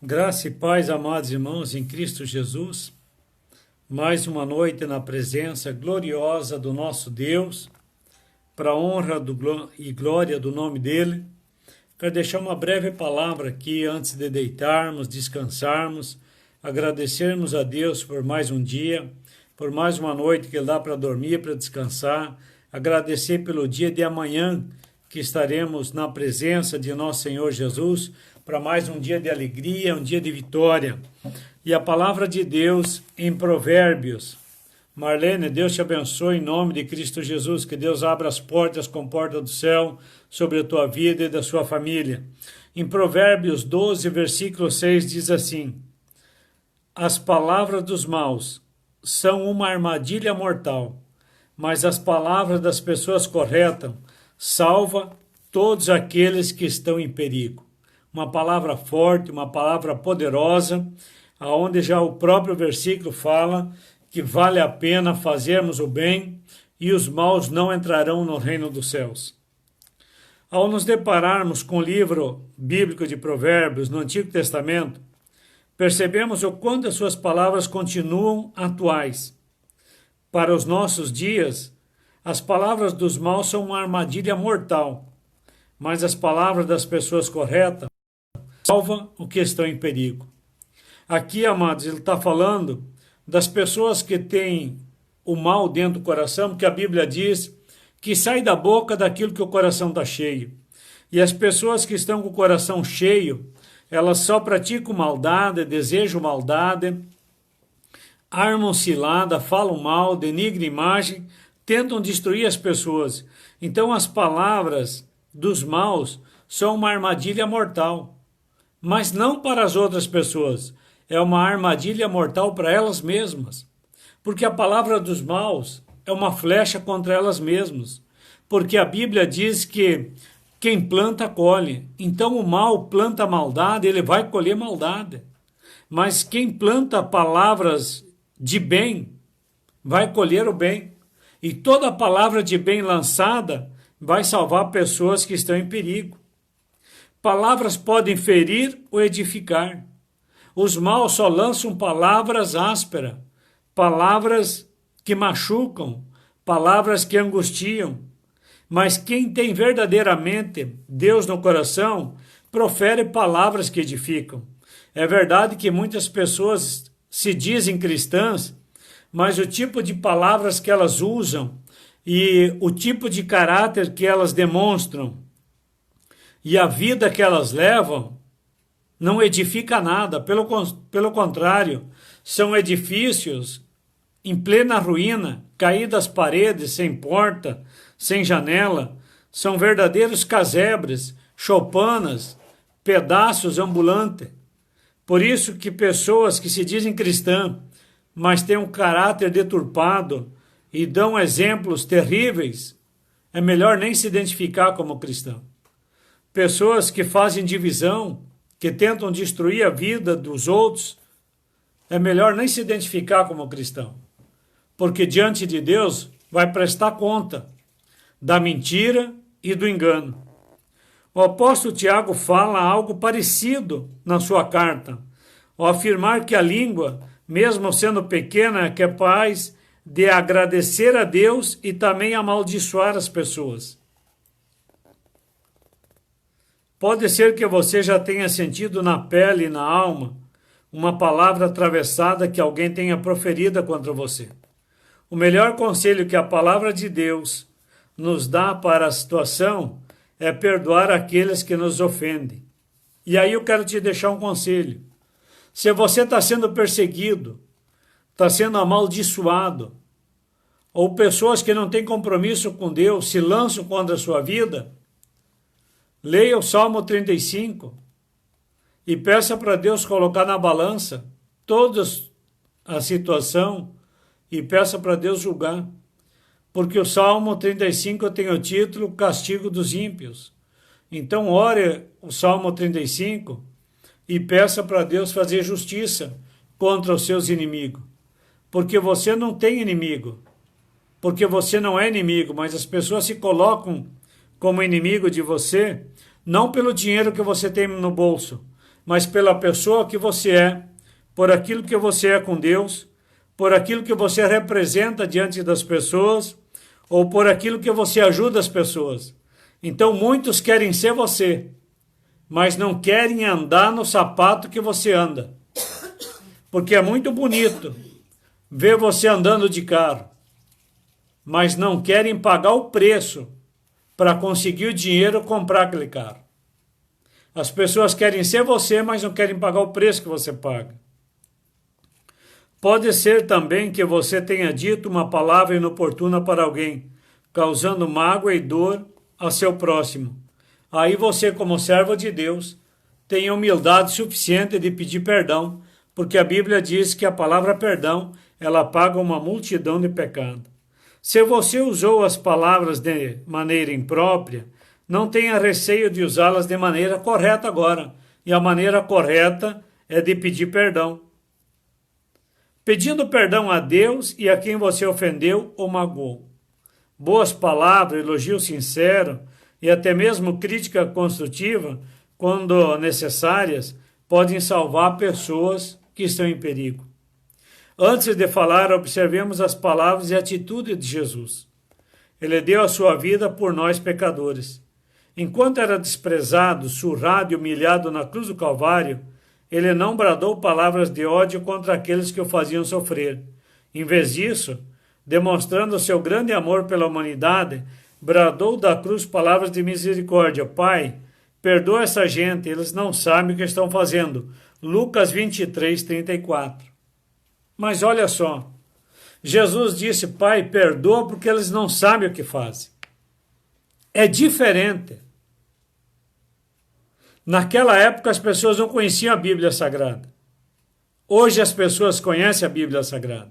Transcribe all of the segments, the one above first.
Graça e paz, amados irmãos, em Cristo Jesus. Mais uma noite na presença gloriosa do nosso Deus, para a honra e glória do nome dEle. Quero deixar uma breve palavra aqui antes de deitarmos, descansarmos, agradecermos a Deus por mais um dia, por mais uma noite que Ele dá para dormir, para descansar, agradecer pelo dia de amanhã, que estaremos na presença de nosso Senhor Jesus, para mais um dia de alegria, um dia de vitória. E a palavra de Deus em Provérbios. Marlene, Deus te abençoe em nome de Cristo Jesus, que Deus abra as portas com porta do céu sobre a tua vida e da sua família. Em Provérbios 12, versículo 6 diz assim: as palavras dos maus são uma armadilha mortal, mas as palavras das pessoas corretas salva todos aqueles que estão em perigo. Uma palavra forte, uma palavra poderosa, aonde já o próprio versículo fala que vale a pena fazermos o bem e os maus não entrarão no reino dos céus. Ao nos depararmos com o livro bíblico de Provérbios no Antigo Testamento, percebemos o quanto as suas palavras continuam atuais. Para os nossos dias, as palavras dos maus são uma armadilha mortal, mas as palavras das pessoas corretas salvam o que estão em perigo. Aqui, amados, ele está falando das pessoas que têm o mal dentro do coração, porque a Bíblia diz que sai da boca daquilo que o coração está cheio. E as pessoas que estão com o coração cheio, elas só praticam maldade, desejam maldade, armam cilada, falam mal, denigram imagem, tentam destruir as pessoas. Então as palavras dos maus são uma armadilha mortal, mas não para as outras pessoas, é uma armadilha mortal para elas mesmas, porque a palavra dos maus é uma flecha contra elas mesmas, porque a Bíblia diz que quem planta colhe, então o mal planta maldade, ele vai colher maldade, mas quem planta palavras de bem, vai colher o bem, e toda palavra de bem lançada vai salvar pessoas que estão em perigo. Palavras podem ferir ou edificar. Os maus só lançam palavras ásperas, palavras que machucam, palavras que angustiam. Mas quem tem verdadeiramente Deus no coração, profere palavras que edificam. É verdade que muitas pessoas se dizem cristãs, mas o tipo de palavras que elas usam e o tipo de caráter que elas demonstram e a vida que elas levam não edifica nada, pelo contrário, são edifícios em plena ruína, caídas paredes, sem porta, sem janela, são verdadeiros casebres, choupanas, pedaços ambulantes. Por isso que pessoas que se dizem cristãs, mas têm um caráter deturpado e dão exemplos terríveis, é melhor nem se identificar como cristão. Pessoas que fazem divisão, que tentam destruir a vida dos outros, é melhor nem se identificar como cristão, porque diante de Deus vai prestar conta da mentira e do engano. O apóstolo Tiago fala algo parecido na sua carta, ao afirmar que a língua, mesmo sendo pequena, é capaz de agradecer a Deus e também amaldiçoar as pessoas. Pode ser que você já tenha sentido na pele e na alma uma palavra atravessada que alguém tenha proferido contra você. O melhor conselho que a palavra de Deus nos dá para a situação é perdoar aqueles que nos ofendem. E aí eu quero te deixar um conselho. Se você está sendo perseguido, está sendo amaldiçoado, ou pessoas que não têm compromisso com Deus se lançam contra a sua vida, leia o Salmo 35 e peça para Deus colocar na balança toda a situação e peça para Deus julgar. Porque o Salmo 35 tem o título Castigo dos Ímpios. Então ore o Salmo 35 e peça para Deus fazer justiça contra os seus inimigos. Porque você não tem inimigo. Porque você não é inimigo, mas as pessoas se colocam como inimigo de você, não pelo dinheiro que você tem no bolso, mas pela pessoa que você é, por aquilo que você é com Deus, por aquilo que você representa diante das pessoas, ou por aquilo que você ajuda as pessoas. Então muitos querem ser você, mas não querem andar no sapato que você anda. Porque é muito bonito ver você andando de carro, mas não querem pagar o preço para conseguir o dinheiro comprar aquele carro. As pessoas querem ser você, mas não querem pagar o preço que você paga. Pode ser também que você tenha dito uma palavra inoportuna para alguém, causando mágoa e dor a seu próximo. Aí você, como servo de Deus, tem humildade suficiente de pedir perdão, porque a Bíblia diz que a palavra perdão, ela apaga uma multidão de pecados. Se você usou as palavras de maneira imprópria, não tenha receio de usá-las de maneira correta agora. E a maneira correta é de pedir perdão. Pedindo perdão a Deus e a quem você ofendeu ou magoou. Boas palavras, elogio sincero e até mesmo crítica construtiva, quando necessárias, podem salvar pessoas que estão em perigo. Antes de falar, observemos as palavras e atitudes de Jesus. Ele deu a sua vida por nós pecadores. Enquanto era desprezado, surrado e humilhado na cruz do Calvário, ele não bradou palavras de ódio contra aqueles que o faziam sofrer. Em vez disso, demonstrando seu grande amor pela humanidade, bradou da cruz palavras de misericórdia. Pai, perdoa essa gente, eles não sabem o que estão fazendo. Lucas 23, 34. Mas olha só, Jesus disse, Pai, perdoa porque eles não sabem o que fazem. É diferente. Naquela época as pessoas não conheciam a Bíblia Sagrada. Hoje as pessoas conhecem a Bíblia Sagrada.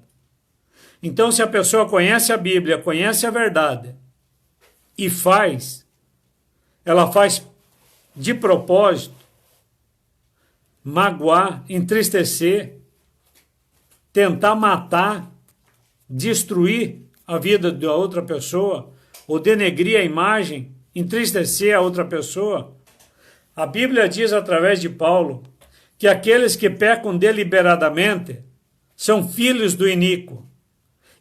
Então, se a pessoa conhece a Bíblia, conhece a verdade e ela faz de propósito, magoar, entristecer, tentar matar, destruir a vida da outra pessoa, ou denegrir a imagem, entristecer a outra pessoa. A Bíblia diz através de Paulo que aqueles que pecam deliberadamente são filhos do iníquo.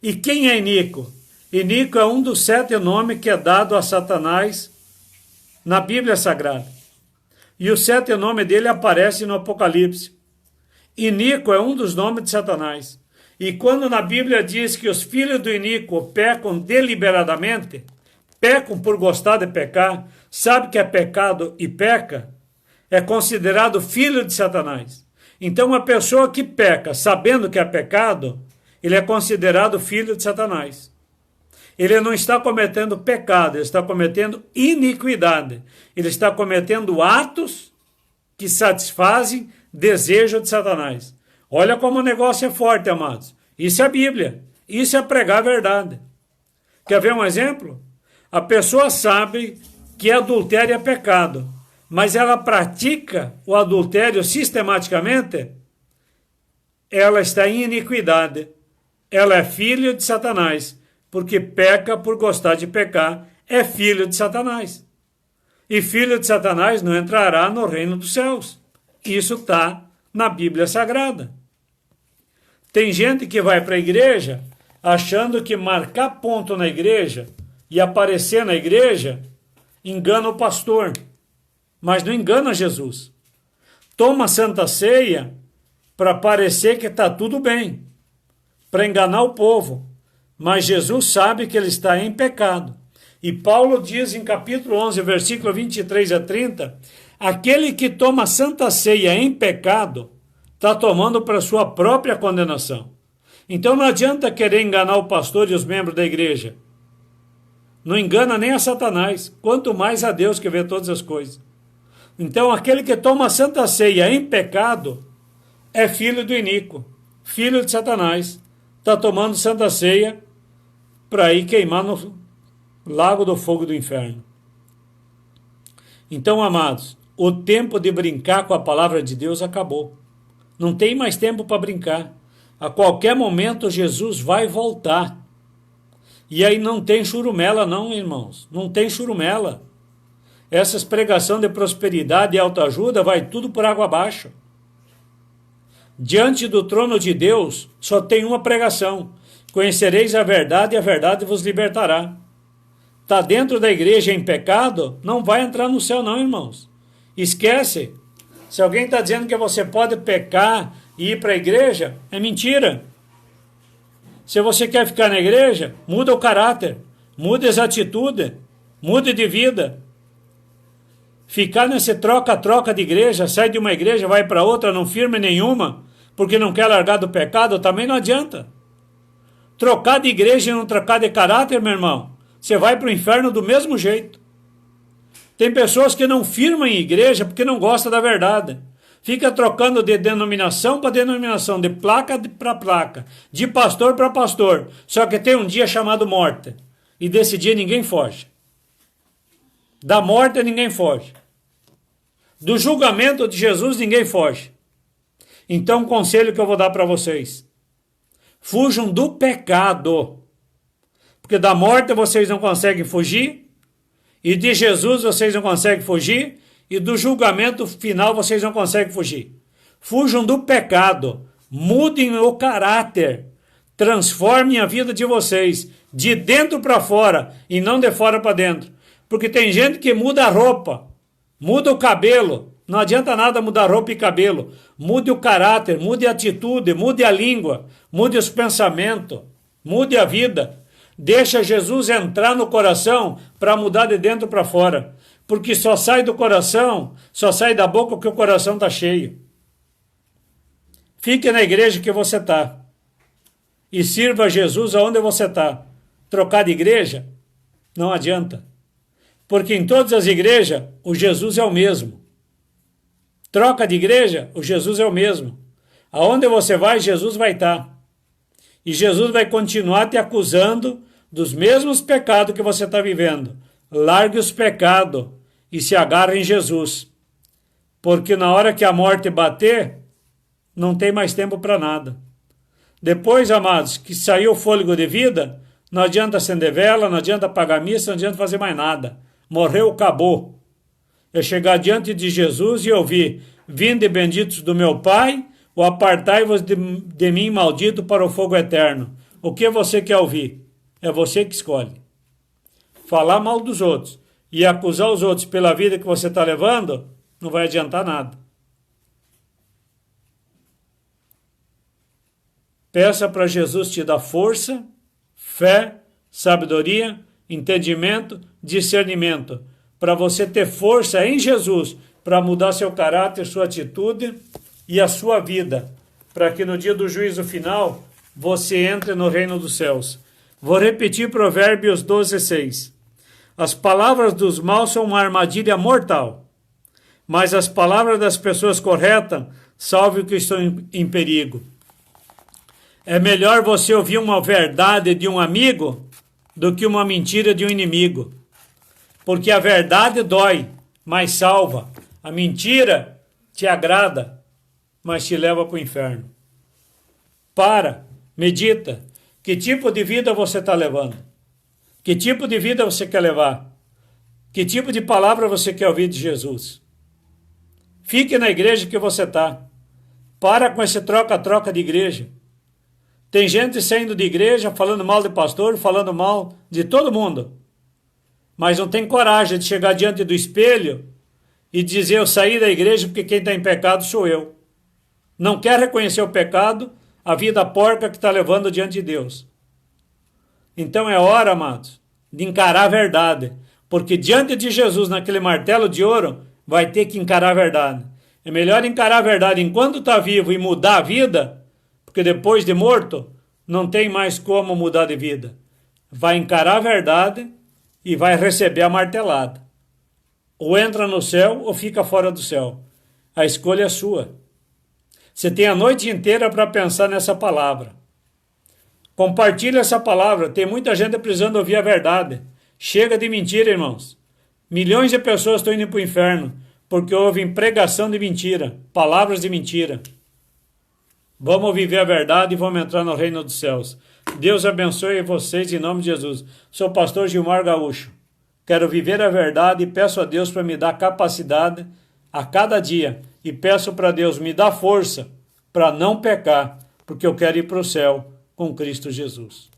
E quem é iníquo? Iníquo é um dos 7 nomes que é dado a Satanás na Bíblia Sagrada. E o 7 nome dele aparece no Apocalipse. Iníquo é um dos nomes de Satanás. E quando na Bíblia diz que os filhos do iníquo pecam deliberadamente, pecam por gostar de pecar, sabe que é pecado e peca, é considerado filho de Satanás. Então, a pessoa que peca sabendo que é pecado, ele é considerado filho de Satanás. Ele não está cometendo pecado, ele está cometendo iniquidade. Ele está cometendo atos que satisfazem desejo de Satanás. Olha como o negócio é forte, amados. Isso é a Bíblia. Isso é pregar a verdade. Quer ver um exemplo? A pessoa sabe que adultério é pecado, mas ela pratica o adultério sistematicamente, ela está em iniquidade. Ela é filha de Satanás, porque peca por gostar de pecar, é filho de Satanás. E filho de Satanás não entrará no reino dos céus. Isso está na Bíblia Sagrada. Tem gente que vai para a igreja achando que marcar ponto na igreja e aparecer na igreja engana o pastor, mas não engana Jesus. Toma Santa Ceia para parecer que está tudo bem, para enganar o povo, mas Jesus sabe que ele está em pecado. E Paulo diz em capítulo 11, versículo 23 a 30, aquele que toma Santa Ceia em pecado está tomando para sua própria condenação. Então não adianta querer enganar o pastor e os membros da igreja. Não engana nem a Satanás, quanto mais a Deus que vê todas as coisas. Então aquele que toma Santa Ceia em pecado é filho do iníquo, filho de Satanás. Está tomando Santa Ceia para ir queimar no lago do fogo do inferno. Então, amados, o tempo de brincar com a palavra de Deus acabou. Não tem mais tempo para brincar. A qualquer momento Jesus vai voltar. E aí não tem churumela não, irmãos. Não tem churumela. essas pregação de prosperidade e autoajuda vai tudo por água abaixo. Diante do trono de Deus só tem uma pregação: conhecereis a verdade e a verdade vos libertará. Está dentro da igreja em pecado, não vai entrar no céu não, irmãos. Esquece. Se alguém está dizendo que você pode pecar e ir para a igreja, é mentira. Se você quer ficar na igreja, muda o caráter, muda as atitudes, mude de vida. Ficar nesse troca-troca de igreja, sai de uma igreja, vai para outra, não firme nenhuma, porque não quer largar do pecado, também não adianta. Trocar de igreja e não trocar de caráter, meu irmão, você vai para o inferno do mesmo jeito. Tem pessoas que não firmam em igreja porque não gostam da verdade. Fica trocando de denominação para denominação, de placa para placa, de pastor para pastor. Só que tem um dia chamado morte. E desse dia ninguém foge. Da morte ninguém foge. Do julgamento de Jesus ninguém foge. Então, o conselho que eu vou dar para vocês: fujam do pecado. Porque da morte vocês não conseguem fugir. E de Jesus vocês não conseguem fugir. E do julgamento final vocês não conseguem fugir. Fujam do pecado. Mudem o caráter. Transformem a vida de vocês de dentro para fora e não de fora para dentro. Porque tem gente que muda a roupa, muda o cabelo. Não adianta nada mudar roupa e cabelo. Mude o caráter, mude a atitude, mude a língua, mude os pensamentos, mude a vida. Deixa Jesus entrar no coração para mudar de dentro para fora. Porque só sai do coração, só sai da boca o que o coração está cheio. Fique na igreja que você está. E sirva a Jesus aonde você está. Trocar de igreja não adianta. Porque em todas as igrejas o Jesus é o mesmo. Troca de igreja, o Jesus é o mesmo. Aonde você vai, Jesus vai estar. E Jesus vai continuar te acusando dos mesmos pecados que você está vivendo. Largue os pecados e se agarre em Jesus. Porque na hora que a morte bater, não tem mais tempo para nada. Depois, amados, que saiu o fôlego de vida, não adianta acender vela, não adianta pagar missa, não adianta fazer mais nada. Morreu, acabou. É chegar diante de Jesus e ouvir: vinde benditos do meu Pai, ou apartai-vos de mim, maldito, para o fogo eterno. O que você quer ouvir? É você que escolhe. Falar mal dos outros e acusar os outros pela vida que você está levando, não vai adiantar nada. Peça para Jesus te dar força, fé, sabedoria, entendimento, discernimento, para você ter força em Jesus, para mudar seu caráter, sua atitude e a sua vida, para que no dia do juízo final você entre no reino dos céus. Vou repetir Provérbios 12:6. As palavras dos maus são uma armadilha mortal, mas as palavras das pessoas corretas salvam os que estão em perigo. É melhor você ouvir uma verdade de um amigo do que uma mentira de um inimigo. Porque a verdade dói, mas salva. A mentira te agrada, mas te leva para o inferno. Medita. Que tipo de vida você está levando? Que tipo de vida você quer levar? Que tipo de palavra você quer ouvir de Jesus? Fique na igreja que você está. Para com esse troca-troca de igreja. Tem gente saindo de igreja, falando mal de pastor, falando mal de todo mundo. Mas não tem coragem de chegar diante do espelho e dizer: eu saí da igreja porque quem está em pecado sou eu. Não quer reconhecer o pecado, a vida porca que está levando diante de Deus. Então é hora, amados, de encarar a verdade. Porque diante de Jesus, naquele martelo de ouro, vai ter que encarar a verdade. É melhor encarar a verdade enquanto está vivo e mudar a vida, porque depois de morto, não tem mais como mudar de vida. Vai encarar a verdade e vai receber a martelada. Ou entra no céu ou fica fora do céu. A escolha é sua. Você tem a noite inteira para pensar nessa palavra. Compartilhe essa palavra. Tem muita gente precisando ouvir a verdade. Chega de mentira, irmãos. Milhões de pessoas estão indo para o inferno porque ouvem pregação de mentira, palavras de mentira. Vamos viver a verdade e vamos entrar no reino dos céus. Deus abençoe vocês em nome de Jesus. Sou o pastor Gilmar Gaúcho. quero viver a verdade e peço a Deus para me dar capacidade a cada dia. E peço para Deus me dar força para não pecar, porque eu quero ir para o céu com Cristo Jesus.